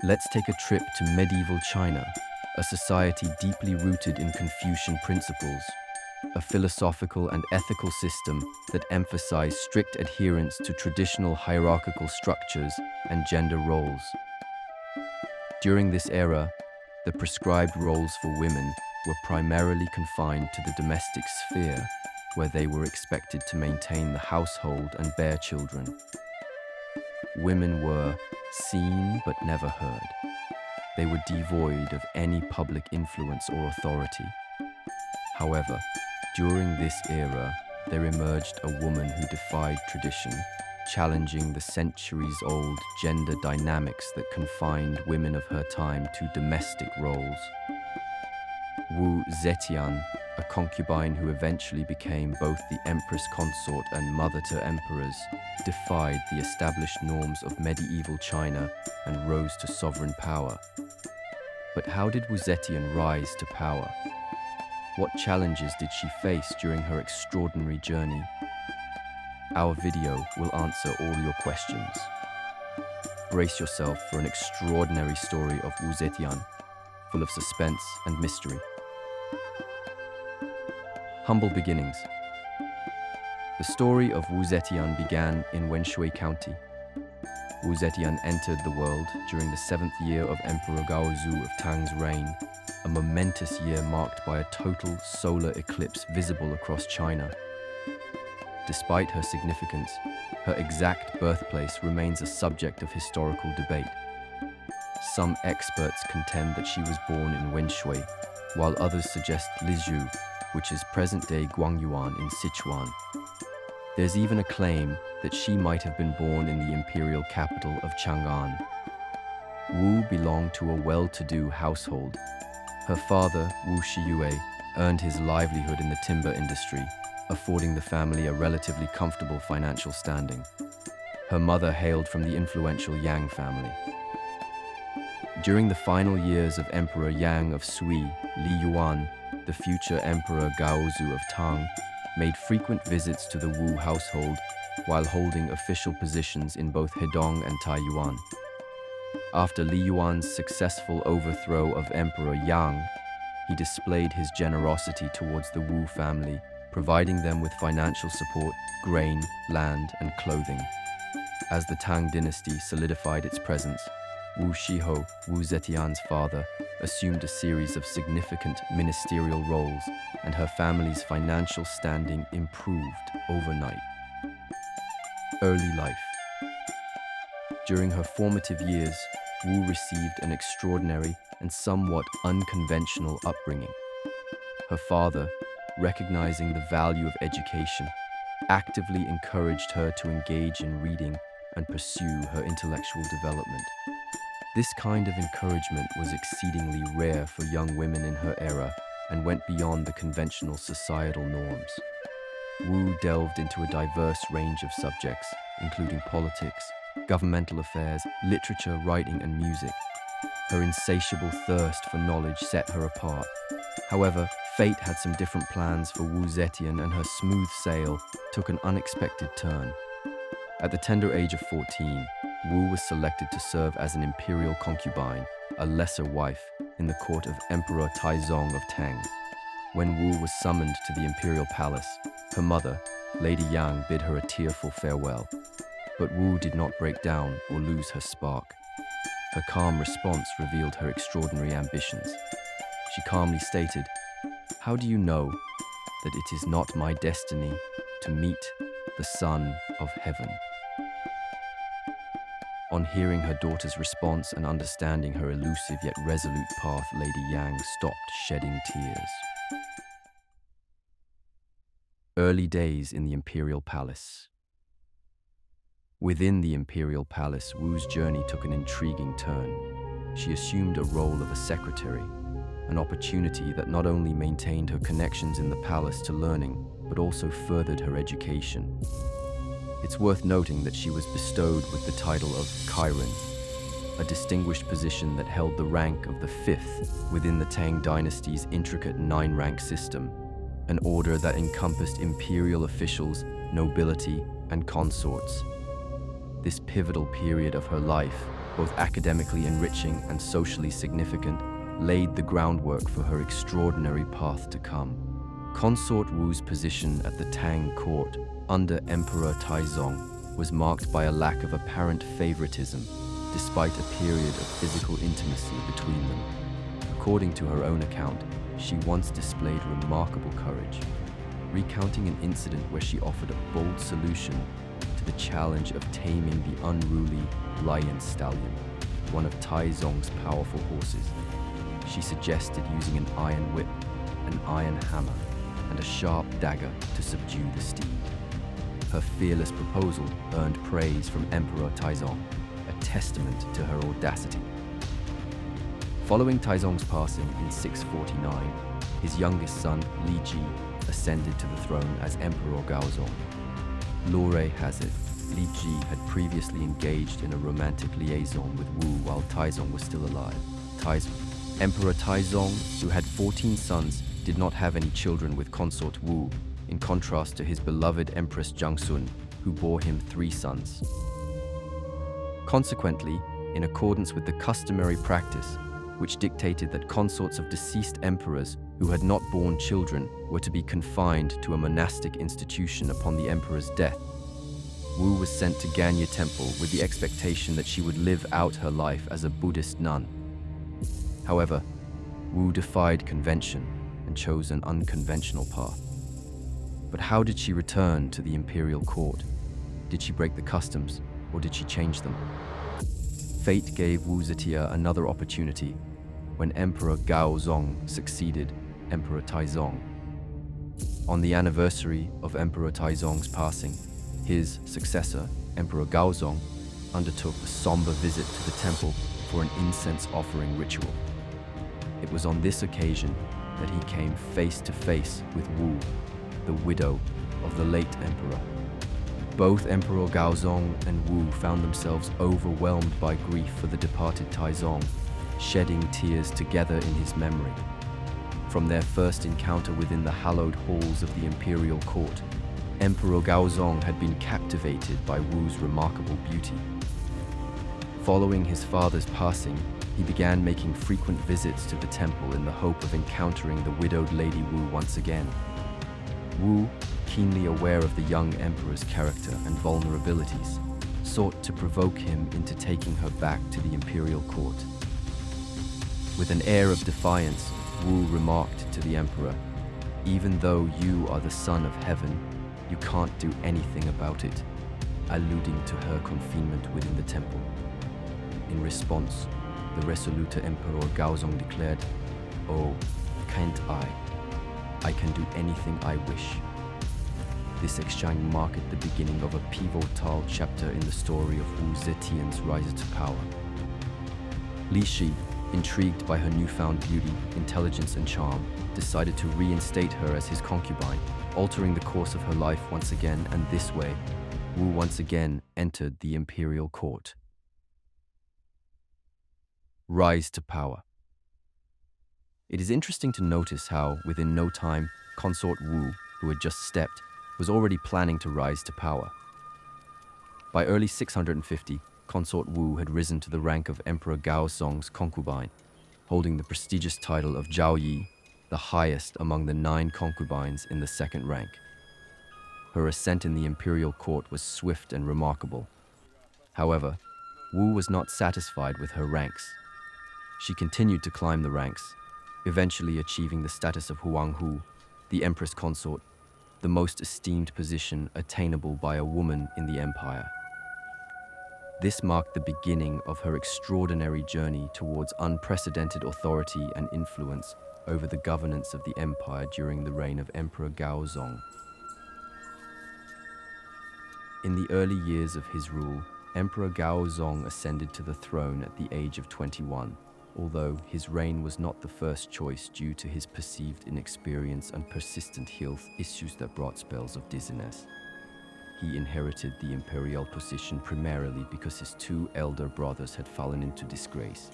Let's take a trip to medieval China, a society deeply rooted in Confucian principles, a philosophical and ethical system that emphasized strict adherence to traditional hierarchical structures and gender roles. During this era, the prescribed roles for women were primarily confined to the domestic sphere, where they were expected to maintain the household and bear children. Women were seen but never heard. They were devoid of any public influence or authority. However, during this era, there emerged a woman who defied tradition, challenging the centuries-old gender dynamics that confined women of her time to domestic roles. Wu Zetian, a concubine who eventually became both the empress consort and mother to emperors, defied the established norms of medieval China and rose to sovereign power. But how did Wu Zetian rise to power? What challenges did she face during her extraordinary journey? Our video will answer all your questions. Brace yourself for an extraordinary story of Wu Zetian, full of suspense and mystery. Humble beginnings. The story of Wu Zetian began in Wenshui County. Wu Zetian entered the world during the 7th year of Emperor Gaozu of Tang's reign, a momentous year marked by a total solar eclipse visible across China. Despite her significance, her exact birthplace remains a subject of historical debate. Some experts contend that she was born in Wenshui, while others suggest Lizhu, which is present-day Guangyuan in Sichuan. There's even a claim that she might have been born in the imperial capital of Chang'an. Wu belonged to a well-to-do household. Her father, Wu Shiyue, earned his livelihood in the timber industry, affording the family a relatively comfortable financial standing. Her mother hailed from the influential Yang family. During the final years of Emperor Yang of Sui, Li Yuan, the future Emperor Gaozu of Tang, made frequent visits to the Wu household while holding official positions in both Hedong and Taiyuan. After Li Yuan's successful overthrow of Emperor Yang, he displayed his generosity towards the Wu family, providing them with financial support, grain, land, and clothing. As the Tang dynasty solidified its presence, Wu Shiho, Wu Zetian's father, assumed a series of significant ministerial roles, and her family's financial standing improved overnight. Early life. During her formative years, Wu received an extraordinary and somewhat unconventional upbringing. Her father, recognizing the value of education, actively encouraged her to engage in reading and pursue her intellectual development. This kind of encouragement was exceedingly rare for young women in her era and went beyond the conventional societal norms. Wu delved into a diverse range of subjects, including politics, governmental affairs, literature, writing, and music. Her insatiable thirst for knowledge set her apart. However, fate had some different plans for Wu Zetian, and her smooth sail took an unexpected turn. At the tender age of 14, Wu was selected to serve as an imperial concubine, a lesser wife, in the court of Emperor Taizong of Tang. When Wu was summoned to the imperial palace, her mother, Lady Yang, bid her a tearful farewell. But Wu did not break down or lose her spark. Her calm response revealed her extraordinary ambitions. She calmly stated, "How do you know that it is not my destiny to meet the Son of Heaven?" On hearing her daughter's response and understanding her elusive yet resolute path, Lady Yang stopped shedding tears. Early days in the imperial palace. Within the imperial palace, Wu's journey took an intriguing turn. She assumed a role of a secretary, an opportunity that not only maintained her connections in the palace to learning, but also furthered her education. It's worth noting that she was bestowed with the title of Kairen, a distinguished position that held the rank of the 5th within the Tang Dynasty's intricate 9-rank system, an order that encompassed imperial officials, nobility, and consorts. This pivotal period of her life both academically enriching and socially significant, laid the groundwork for her extraordinary path to come. Consort Wu's position at the Tang court under Emperor Taizong was marked by a lack of apparent favoritism, despite a period of physical intimacy between them. According to her own account, she once displayed remarkable courage, recounting an incident where she offered a bold solution to the challenge of taming the unruly lion stallion, one of Taizong's powerful horses. She suggested using an iron whip, an iron hammer, and a sharp dagger to subdue the steed. Her fearless proposal earned praise from Emperor Taizong, a testament to her audacity. Following Taizong's passing in 649, his youngest son, Li Ji, ascended to the throne as Emperor Gaozong. Lore has it, Li Ji had previously engaged in a romantic liaison with Wu while Taizong was still alive. Emperor Taizong, who had 14 sons, did not have any children with consort Wu, in contrast to his beloved Empress Jiangsun, who bore him 3 sons. Consequently, in accordance with the customary practice, which dictated that consorts of deceased emperors who had not borne children were to be confined to a monastic institution upon the emperor's death, Wu was sent to Ganya Temple with the expectation that she would live out her life as a Buddhist nun. However, Wu defied convention and chose an unconventional path. But how did she return to the imperial court? Did she break the customs, or did she change them? Fate gave Wu Zetian another opportunity when Emperor Gaozong succeeded Emperor Taizong. On the anniversary of Emperor Taizong's passing, his successor, Emperor Gaozong, undertook a somber visit to the temple for an incense offering ritual. It was on this occasion that he came face to face with Wu, the widow of the late emperor. Both Emperor Gaozong and Wu found themselves overwhelmed by grief for the departed Taizong, shedding tears together in his memory. From their first encounter within the hallowed halls of the imperial court, Emperor Gaozong had been captivated by Wu's remarkable beauty. Following his father's passing, he began making frequent visits to the temple in the hope of encountering the widowed Lady Wu once again. Wu, keenly aware of the young emperor's character and vulnerabilities, sought to provoke him into taking her back to the imperial court. With an air of defiance, Wu remarked to the emperor, "Even though you are the son of heaven, you can't do anything about it," alluding to her confinement within the temple. In response, the resolute Emperor Gaozong declared, "Oh, can't I? I can do anything I wish." This exchange marked the beginning of a pivotal chapter in the story of Wu Zetian's rise to power. Li Shi, intrigued by her newfound beauty, intelligence, and charm, decided to reinstate her as his concubine, altering the course of her life once again, and this way, Wu once again entered the imperial court. Rise to power. It is interesting to notice how, within no time, consort Wu, who had just stepped, was already planning to rise to power. By early 650, consort Wu had risen to the rank of Emperor Gaozong's concubine, holding the prestigious title of Zhao Yi, the highest among the 9 concubines in the second rank. Her ascent in the imperial court was swift and remarkable. However, Wu was not satisfied with her ranks. She continued to climb the ranks, eventually achieving the status of Huanghu, the empress consort, the most esteemed position attainable by a woman in the empire. This marked the beginning of her extraordinary journey towards unprecedented authority and influence over the governance of the empire during the reign of Emperor Gaozong. In the early years of his rule, Emperor Gaozong ascended to the throne at the age of 21. Although his reign was not the first choice due to his perceived inexperience and persistent health issues that brought spells of dizziness. He inherited the imperial position primarily because his 2 elder brothers had fallen into disgrace.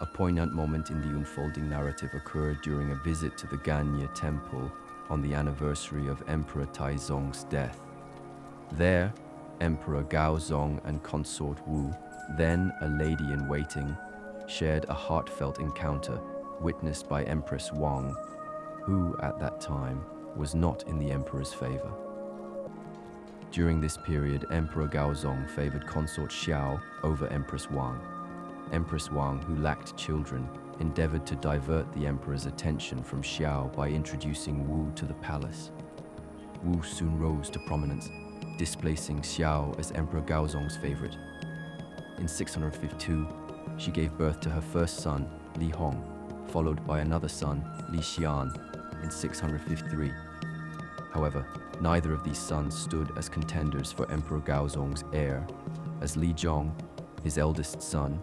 A poignant moment in the unfolding narrative occurred during a visit to the Ganya Temple on the anniversary of Emperor Taizong's death. There, Emperor Gaozong and consort Wu Then a lady-in-waiting shared a heartfelt encounter witnessed by Empress Wang, who, at that time, was not in the emperor's favor. During this period, Emperor Gaozong favored consort Xiao over Empress Wang. Empress Wang, who lacked children, endeavored to divert the emperor's attention from Xiao by introducing Wu to the palace. Wu soon rose to prominence, displacing Xiao as Emperor Gaozong's favorite. In 652, she gave birth to her first son, Li Hong, followed by another son, Li Xian, in 653. However, neither of these sons stood as contenders for Emperor Gaozong's heir, as Li Zhong, his eldest son,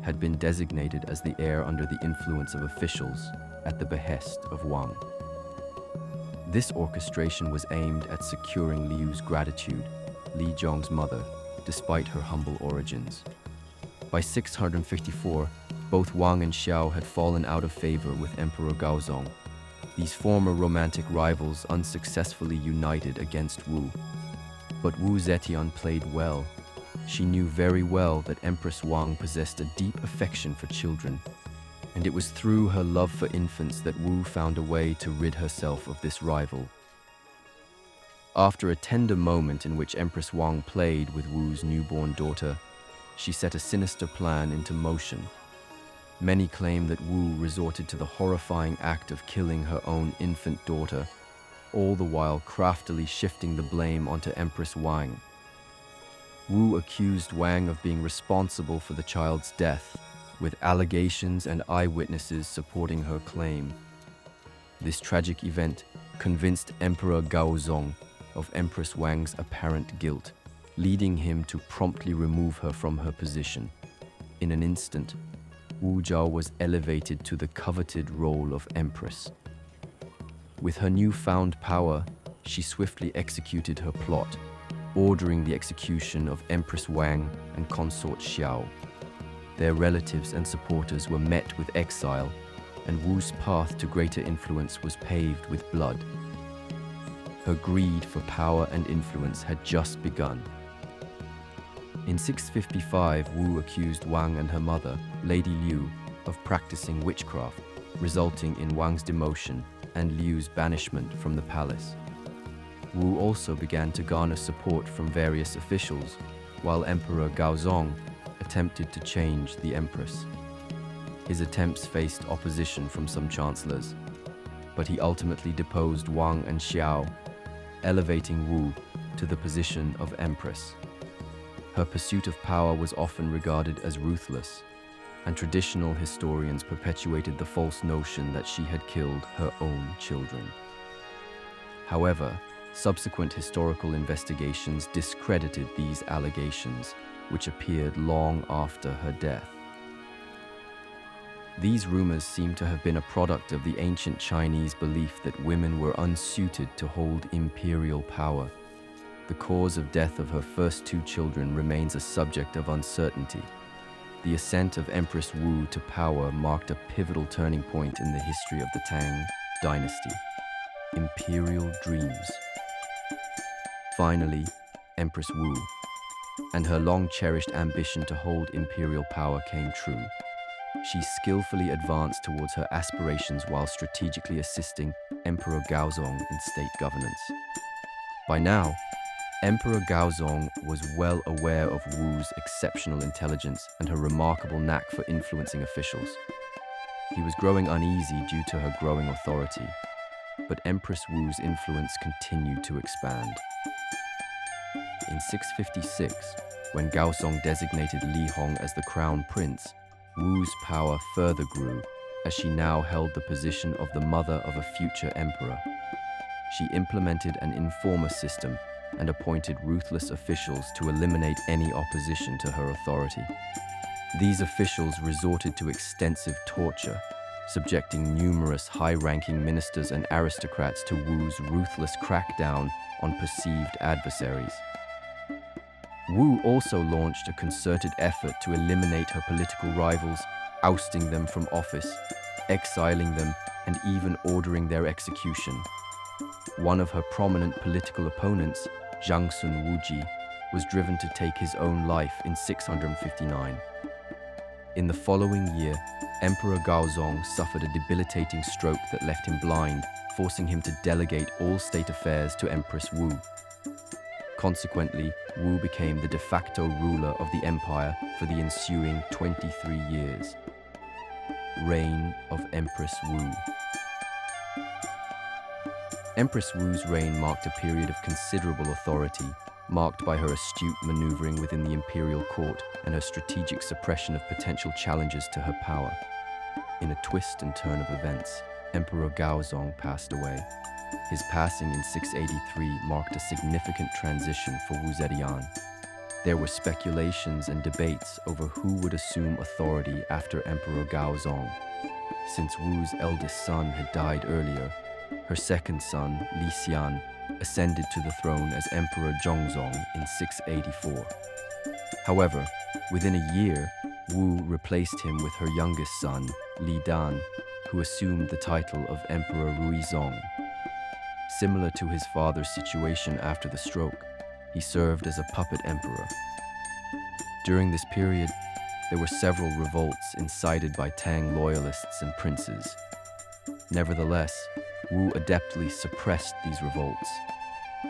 had been designated as the heir under the influence of officials at the behest of Wang. This orchestration was aimed at securing Liu's gratitude, Li Zhong's mother, despite her humble origins. By 654, both Wang and Xiao had fallen out of favor with Emperor Gaozong. These former romantic rivals unsuccessfully united against Wu. But Wu Zetian played well. She knew very well that Empress Wang possessed a deep affection for children, and it was through her love for infants that Wu found a way to rid herself of this rival. After a tender moment in which Empress Wang played with Wu's newborn daughter, she set a sinister plan into motion. Many claim that Wu resorted to the horrifying act of killing her own infant daughter, all the while craftily shifting the blame onto Empress Wang. Wu accused Wang of being responsible for the child's death, with allegations and eyewitnesses supporting her claim. This tragic event convinced Emperor Gaozong of Empress Wang's apparent guilt, leading him to promptly remove her from her position. In an instant, Wu Zhao was elevated to the coveted role of empress. With her newfound power, she swiftly executed her plot, ordering the execution of Empress Wang and consort Xiao. Their relatives and supporters were met with exile, and Wu's path to greater influence was paved with blood. Her greed for power and influence had just begun. In 655, Wu accused Wang and her mother, Lady Liu, of practicing witchcraft, resulting in Wang's demotion and Liu's banishment from the palace. Wu also began to garner support from various officials, while Emperor Gaozong attempted to change the empress. His attempts faced opposition from some chancellors, but he ultimately deposed Wang and Xiao, elevating Wu to the position of empress. Her pursuit of power was often regarded as ruthless, and traditional historians perpetuated the false notion that she had killed her own children. However, subsequent historical investigations discredited these allegations, which appeared long after her death. These rumors seem to have been a product of the ancient Chinese belief that women were unsuited to hold imperial power. The cause of death of her first two children remains a subject of uncertainty. The ascent of Empress Wu to power marked a pivotal turning point in the history of the Tang Dynasty. Imperial dreams. Finally, Empress Wu and her long-cherished ambition to hold imperial power came true. She skillfully advanced towards her aspirations while strategically assisting Emperor Gaozong in state governance. By now, Emperor Gaozong was well aware of Wu's exceptional intelligence and her remarkable knack for influencing officials. He was growing uneasy due to her growing authority, but Empress Wu's influence continued to expand. In 656, when Gaozong designated Li Hong as the crown prince, Wu's power further grew, as she now held the position of the mother of a future emperor. She implemented an informer system and appointed ruthless officials to eliminate any opposition to her authority. These officials resorted to extensive torture, subjecting numerous high-ranking ministers and aristocrats to Wu's ruthless crackdown on perceived adversaries. Wu also launched a concerted effort to eliminate her political rivals, ousting them from office, exiling them, and even ordering their execution. One of her prominent political opponents, Zhang Sun Wuji, was driven to take his own life in 659. In the following year, Emperor Gaozong suffered a debilitating stroke that left him blind, forcing him to delegate all state affairs to Empress Wu. Consequently, Wu became the de facto ruler of the empire for the ensuing 23 years. Reign of Empress Wu. Empress Wu's reign marked a period of considerable authority, marked by her astute maneuvering within the imperial court and her strategic suppression of potential challenges to her power. In a twist and turn of events, Emperor Gaozong passed away. His passing in 683 marked a significant transition for Wu Zetian. There were speculations and debates over who would assume authority after Emperor Gaozong. Since Wu's eldest son had died earlier, her second son, Li Xian, ascended to the throne as Emperor Zhongzong in 684. However, within a year, Wu replaced him with her youngest son, Li Dan, who assumed the title of Emperor Ruizong. Similar to his father's situation after the stroke, he served as a puppet emperor. During this period, there were several revolts incited by Tang loyalists and princes. Nevertheless, Wu adeptly suppressed these revolts,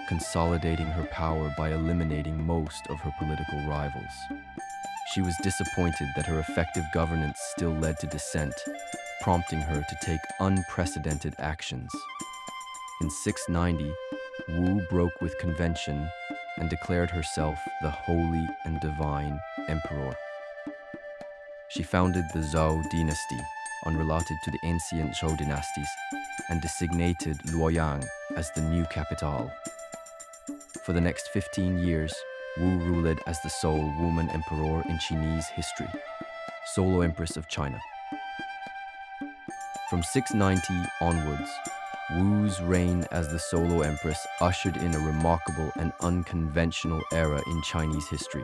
consolidating her power by eliminating most of her political rivals. She was disappointed that her effective governance still led to dissent, prompting her to take unprecedented actions. In 690, Wu broke with convention and declared herself the Holy and Divine Emperor. She founded the Zhou Dynasty, unrelated to the Ancient Zhou Dynasties, and designated Luoyang as the new capital. For the next 15 years, Wu ruled as the sole woman emperor in Chinese history, solo empress of China. From 690 onwards, Wu's reign as the solo empress ushered in a remarkable and unconventional era in Chinese history.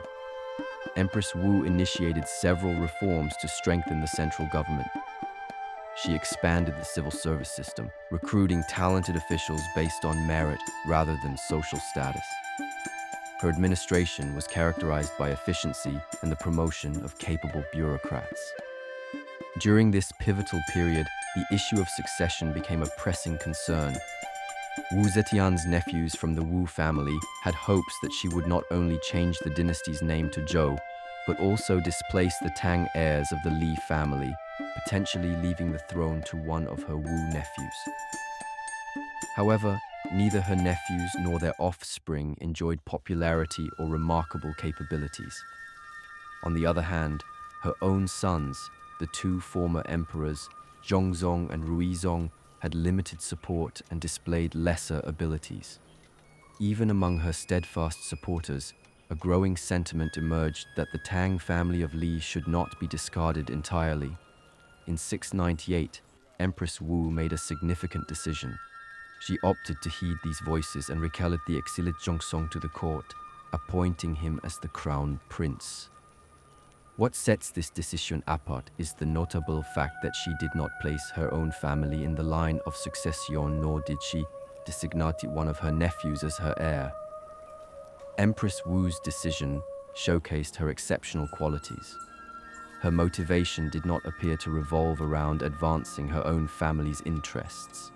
Empress Wu initiated several reforms to strengthen the central government. She expanded the civil service system, recruiting talented officials based on merit rather than social status. Her administration was characterized by efficiency and the promotion of capable bureaucrats. During this pivotal period, the issue of succession became a pressing concern. Wu Zetian's nephews from the Wu family had hopes that she would not only change the dynasty's name to Zhou, but also displace the Tang heirs of the Li family, potentially leaving the throne to one of her Wu nephews. However, neither her nephews nor their offspring enjoyed popularity or remarkable capabilities. On the other hand, her own sons, the two former emperors, Zhongzong and Ruizong, had limited support and displayed lesser abilities. Even among her steadfast supporters, a growing sentiment emerged that the Tang family of Li should not be discarded entirely. In 698, Empress Wu made a significant decision. She opted to heed these voices and recalled the exiled Zhongzong to the court, appointing him as the crown prince. What sets this decision apart is the notable fact that she did not place her own family in the line of succession, nor did she designate one of her nephews as her heir. Empress Wu's decision showcased her exceptional qualities. Her motivation did not appear to revolve around advancing her own family's interests.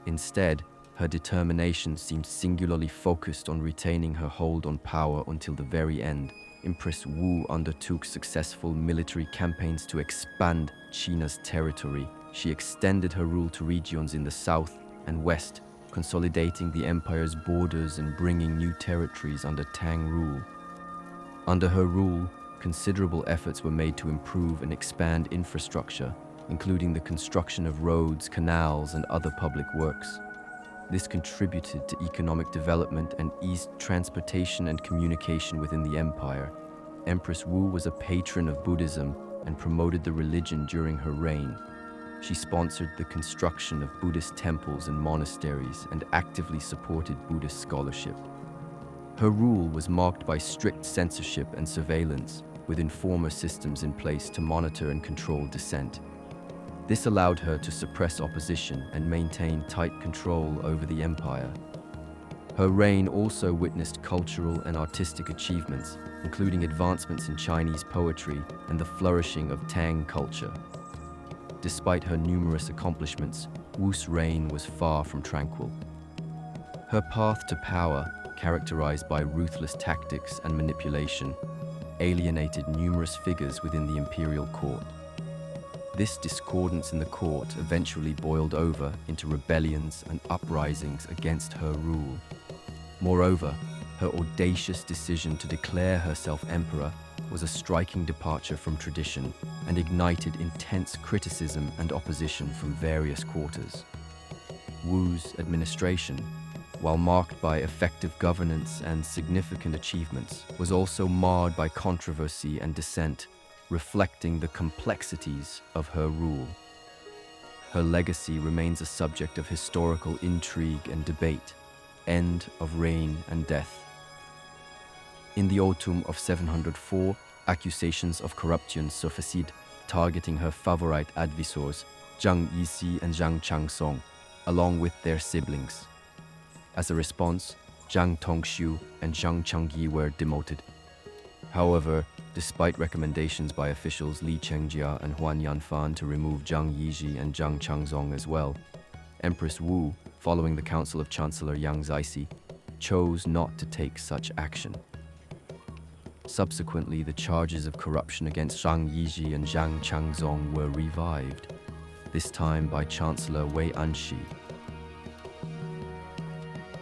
Instead, her determination seemed singularly focused on retaining her hold on power until the very end. Empress Wu undertook successful military campaigns to expand China's territory. She extended her rule to regions in the south and west, consolidating the empire's borders and bringing new territories under Tang rule. Under her rule, considerable efforts were made to improve and expand infrastructure, including the construction of roads, canals, and other public works. This contributed to economic development and eased transportation and communication within the empire. Empress Wu was a patron of Buddhism and promoted the religion during her reign. She sponsored the construction of Buddhist temples and monasteries and actively supported Buddhist scholarship. Her rule was marked by strict censorship and surveillance, with informer systems in place to monitor and control dissent. This allowed her to suppress opposition and maintain tight control over the empire. Her reign also witnessed cultural and artistic achievements, including advancements in Chinese poetry and the flourishing of Tang culture. Despite her numerous accomplishments, Wu's reign was far from tranquil. Her path to power, characterized by ruthless tactics and manipulation, alienated numerous figures within the imperial court. This discordance in the court eventually boiled over into rebellions and uprisings against her rule. Moreover, her audacious decision to declare herself emperor was a striking departure from tradition and ignited intense criticism and opposition from various quarters. Wu's administration, while marked by effective governance and significant achievements, was also marred by controversy and dissent, reflecting the complexities of her rule. Her legacy remains a subject of historical intrigue and debate. End of reign and death. In the autumn of 704, accusations of corruption surfaced, targeting her favorite advisors, Zhang Yixi and Zhang Changsong, along with their siblings. As a response, Zhang Tongxiu and Zhang Changyi were demoted. However, despite recommendations by officials Li Chengjia and Huan Yanfan to remove Zhang Yixi and Zhang Changzong as well, Empress Wu, following the counsel of Chancellor Yang Zixi, chose not to take such action. Subsequently, the charges of corruption against Zhang Yixi and Zhang Changzong were revived, this time by Chancellor Wei Anxi.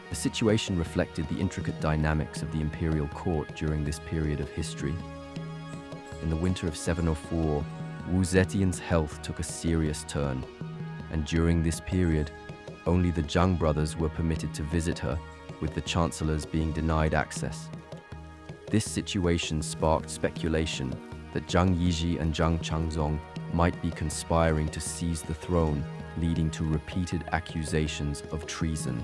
The situation reflected the intricate dynamics of the imperial court during this period of history. In the winter of 704, Wu Zetian's health took a serious turn, and during this period, only the Zhang brothers were permitted to visit her, with the chancellors being denied access. This situation sparked speculation that Zhang Yixi and Zhang Changzong might be conspiring to seize the throne, leading to repeated accusations of treason.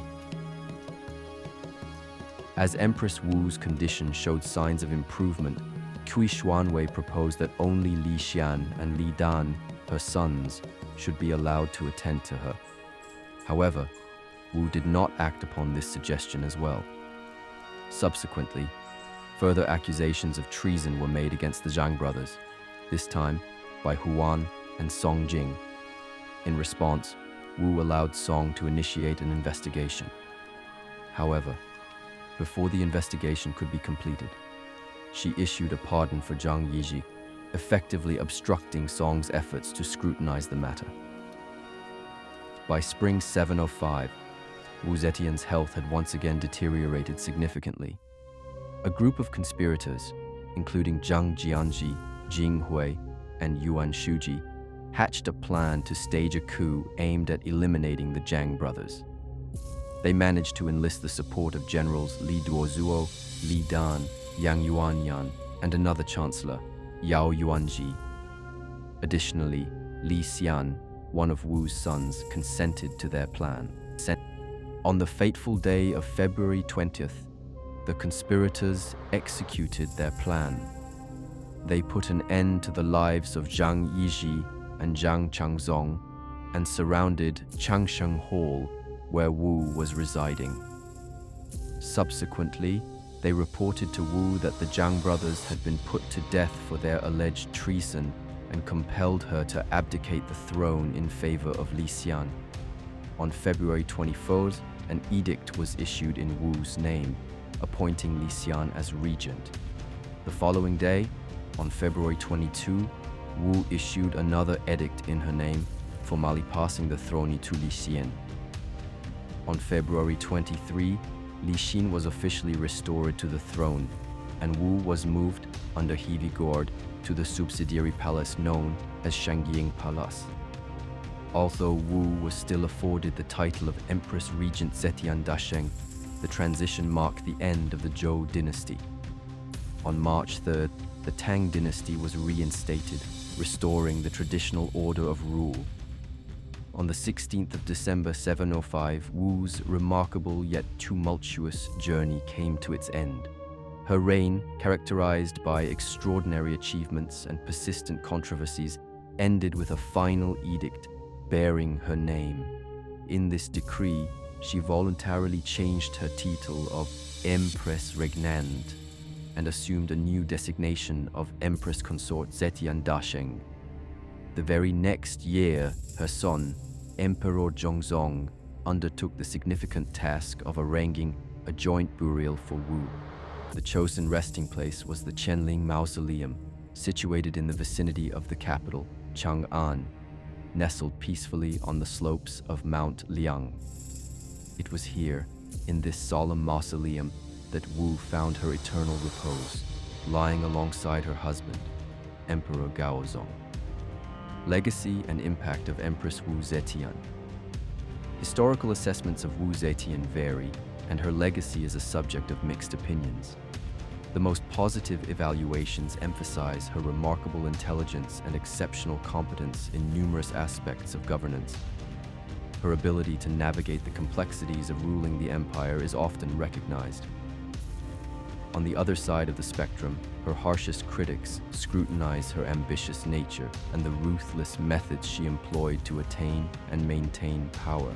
As Empress Wu's condition showed signs of improvement, Cui Xuanwei proposed that only Li Xian and Li Dan, her sons, should be allowed to attend to her. However, Wu did not act upon this suggestion as well. Subsequently, further accusations of treason were made against the Zhang brothers, this time by Huan and Song Jing. In response, Wu allowed Song to initiate an investigation. However, before the investigation could be completed, she issued a pardon for Zhang Yixi, effectively obstructing Song's efforts to scrutinize the matter. By spring 705, Wu Zetian's health had once again deteriorated significantly. A group of conspirators, including Zhang Jianji, Jing Hui, and Yuan Shuji, hatched a plan to stage a coup aimed at eliminating the Zhang brothers. They managed to enlist the support of generals Li Duozuo, Li Dan, Yang Yuanyan, and another chancellor, Yao Yuanji. Additionally, Li Xian, one of Wu's sons, consented to their plan. On the fateful day of February 20th, the conspirators executed their plan. They put an end to the lives of Zhang Yixi and Zhang Changzong and surrounded Changsheng Hall, where Wu was residing. Subsequently, they reported to Wu that the Zhang brothers had been put to death for their alleged treason and compelled her to abdicate the throne in favor of Li Xian. On February 24th, an edict was issued in Wu's name, appointing Li Xian as regent. The following day, on February 22, Wu issued another edict in her name, formally passing the throne to Li Xian. On February 23, Li Xin was officially restored to the throne, and Wu was moved, under heavy guard, to the subsidiary palace known as Shangying Palace. Although Wu was still afforded the title of Empress Regent Zetian Dasheng, the transition marked the end of the Zhou dynasty. On March 3rd, the Tang dynasty was reinstated, restoring the traditional order of rule. On the 16th of December 705, Wu's remarkable yet tumultuous journey came to its end. Her reign, characterized by extraordinary achievements and persistent controversies, ended with a final edict bearing her name. In this decree, she voluntarily changed her title of Empress Regnante and assumed a new designation of Empress Consort Zetian Dasheng. The very next year, her son, Emperor Zhongzong, undertook the significant task of arranging a joint burial for Wu. The chosen resting place was the Qianling Mausoleum, situated in the vicinity of the capital, Chang'an, nestled peacefully on the slopes of Mount Liang. It was here, in this solemn mausoleum, that Wu found her eternal repose, lying alongside her husband, Emperor Gaozong. Legacy and impact of Empress Wu Zetian. Historical assessments of Wu Zetian vary, and her legacy is a subject of mixed opinions. The most positive evaluations emphasize her remarkable intelligence and exceptional competence in numerous aspects of governance. Her ability to navigate the complexities of ruling the empire is often recognized. On the other side of the spectrum, her harshest critics scrutinize her ambitious nature and the ruthless methods she employed to attain and maintain power.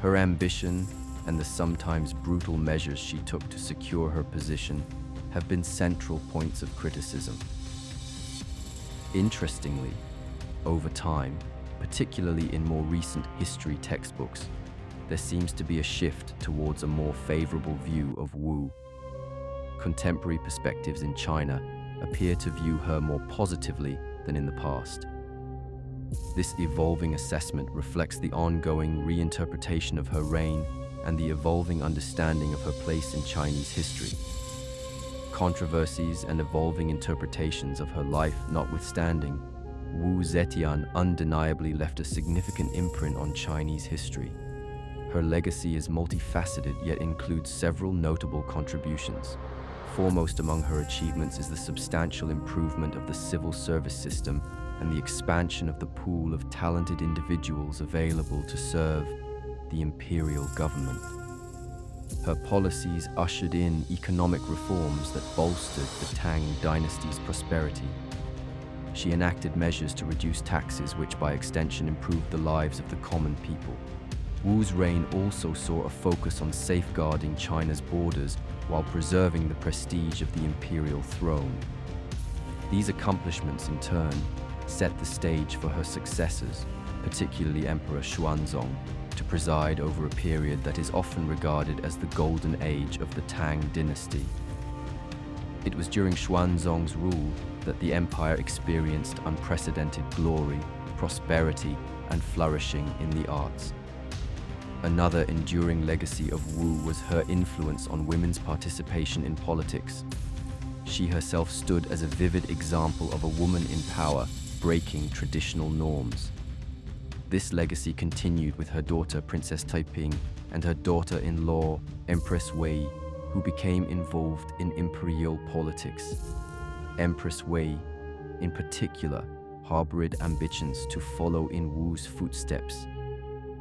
Her ambition and the sometimes brutal measures she took to secure her position have been central points of criticism. Interestingly, over time, particularly in more recent history textbooks, there seems to be a shift towards a more favorable view of Wu. Contemporary perspectives in China appear to view her more positively than in the past. This evolving assessment reflects the ongoing reinterpretation of her reign and the evolving understanding of her place in Chinese history. Controversies and evolving interpretations of her life notwithstanding, Wu Zetian undeniably left a significant imprint on Chinese history. Her legacy is multifaceted yet includes several notable contributions. Foremost among her achievements is the substantial improvement of the civil service system and the expansion of the pool of talented individuals available to serve the imperial government. Her policies ushered in economic reforms that bolstered the Tang Dynasty's prosperity. She enacted measures to reduce taxes, which by extension improved the lives of the common people. Wu's reign also saw a focus on safeguarding China's borders while preserving the prestige of the imperial throne. These accomplishments, in turn, set the stage for her successors, particularly Emperor Xuanzong, to preside over a period that is often regarded as the golden age of the Tang dynasty. It was during Xuanzong's rule that the empire experienced unprecedented glory, prosperity, and flourishing in the arts. Another enduring legacy of Wu was her influence on women's participation in politics. She herself stood as a vivid example of a woman in power, breaking traditional norms. This legacy continued with her daughter Princess Taiping and her daughter-in-law Empress Wei, who became involved in imperial politics. Empress Wei, in particular, harbored ambitions to follow in Wu's footsteps.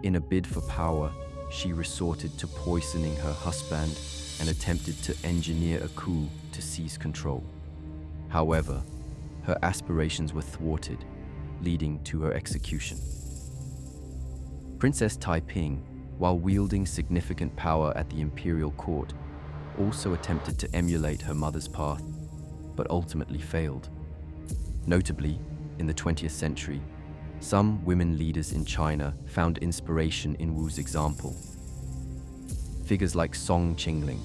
In a bid for power, she resorted to poisoning her husband and attempted to engineer a coup to seize control. However, her aspirations were thwarted, leading to her execution. Princess Taiping, while wielding significant power at the imperial court, also attempted to emulate her mother's path, but ultimately failed. Notably, in the 20th century, some women leaders in China found inspiration in Wu's example. Figures like Song Qingling,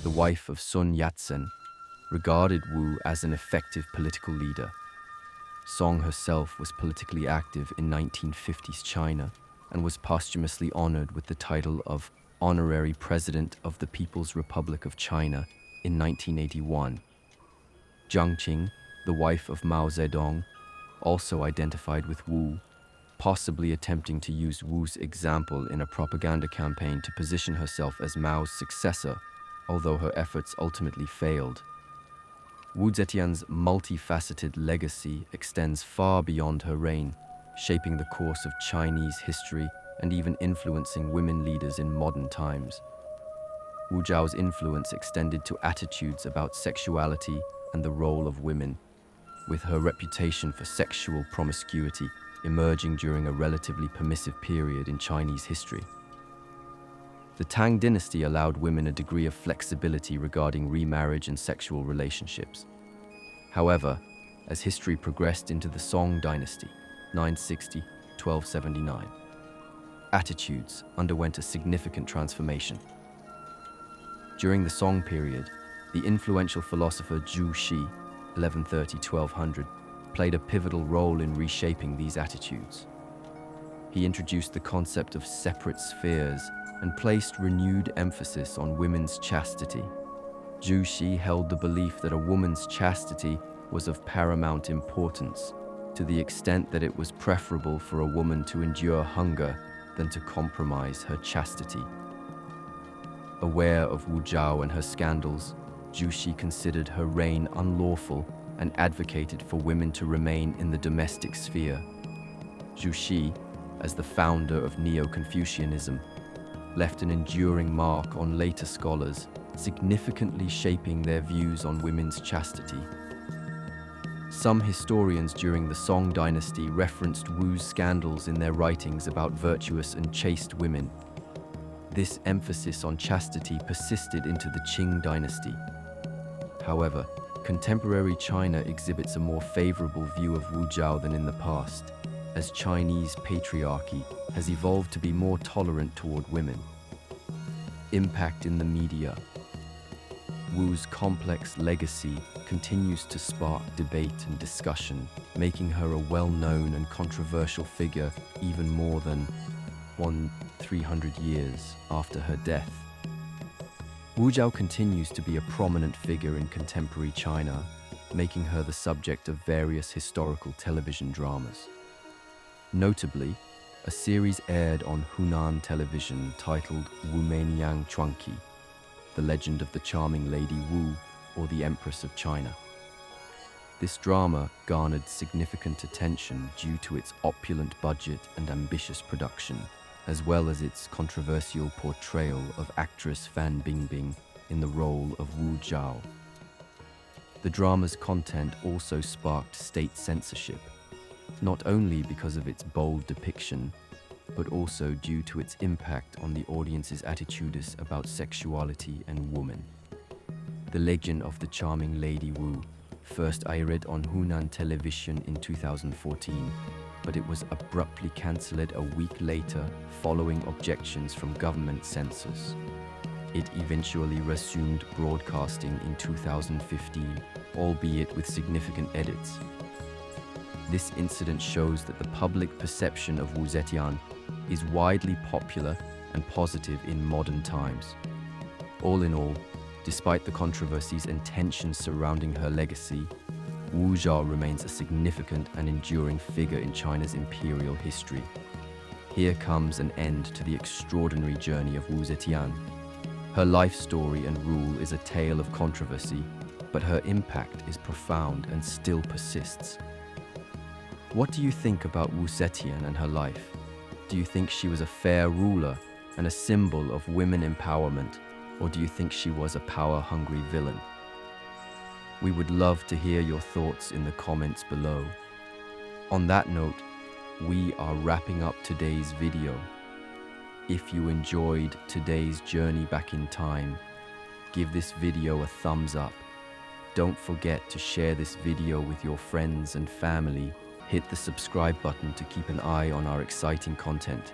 the wife of Sun Yat-sen, regarded Wu as an effective political leader. Song herself was politically active in 1950s China and was posthumously honored with the title of Honorary President of the People's Republic of China in 1981. Jiang Qing, the wife of Mao Zedong, also identified with Wu, possibly attempting to use Wu's example in a propaganda campaign to position herself as Mao's successor, although her efforts ultimately failed. Wu Zetian's multifaceted legacy extends far beyond her reign, shaping the course of Chinese history and even influencing women leaders in modern times. Wu Zhao's influence extended to attitudes about sexuality and the role of women, with her reputation for sexual promiscuity emerging during a relatively permissive period in Chinese history. The Tang dynasty allowed women a degree of flexibility regarding remarriage and sexual relationships. However, as history progressed into the Song dynasty, 960–1279, attitudes underwent a significant transformation. During the Song period, the influential philosopher Zhu Xi, 1130–1200, played a pivotal role in reshaping these attitudes. He introduced the concept of separate spheres and placed renewed emphasis on women's chastity. Zhu Xi held the belief that a woman's chastity was of paramount importance, to the extent that it was preferable for a woman to endure hunger than to compromise her chastity. Aware of Yugioh and her scandals, Zhu Xi considered her reign unlawful and advocated for women to remain in the domestic sphere. Zhu Xi, as the founder of Neo-Confucianism, left an enduring mark on later scholars, significantly shaping their views on women's chastity. Some historians during the Song dynasty referenced Wu's scandals in their writings about virtuous and chaste women. This emphasis on chastity persisted into the Qing dynasty. However, contemporary China exhibits a more favorable view of Yugioh than in the past, as Chinese patriarchy has evolved to be more tolerant toward women. Impact in the media. Wu's complex legacy continues to spark debate and discussion, making her a well-known and controversial figure even more than 300 years after her death. Yugioh continues to be a prominent figure in contemporary China, making her the subject of various historical television dramas. Notably, a series aired on Hunan television titled Wumeniang Chuanqi, The Legend of the Charming Lady Wu, or the Empress of China. This drama garnered significant attention due to its opulent budget and ambitious production, as well as its controversial portrayal of actress Fan Bingbing in the role of Wu Zhao. The drama's content also sparked state censorship, not only because of its bold depiction, but also due to its impact on the audience's attitudes about sexuality and woman. The Legend of the Charming Lady Wu first aired on Hunan television in 2014, but it was abruptly cancelled a week later following objections from government censors. It eventually resumed broadcasting in 2015, albeit with significant edits. This incident shows that the public perception of Wu Zetian is widely popular and positive in modern times. All in all, despite the controversies and tensions surrounding her legacy, Wu Zhao remains a significant and enduring figure in China's imperial history. Here comes an end to the extraordinary journey of Wu Zetian. Her life story and rule is a tale of controversy, but her impact is profound and still persists. What do you think about Wu Zetian and her life? Do you think she was a fair ruler and a symbol of women empowerment, or do you think she was a power-hungry villain? We would love to hear your thoughts in the comments below. On that note, we are wrapping up today's video. If you enjoyed today's journey back in time, give this video a thumbs up. Don't forget to share this video with your friends and family. Hit the subscribe button to keep an eye on our exciting content.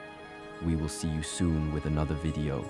We will see you soon with another video.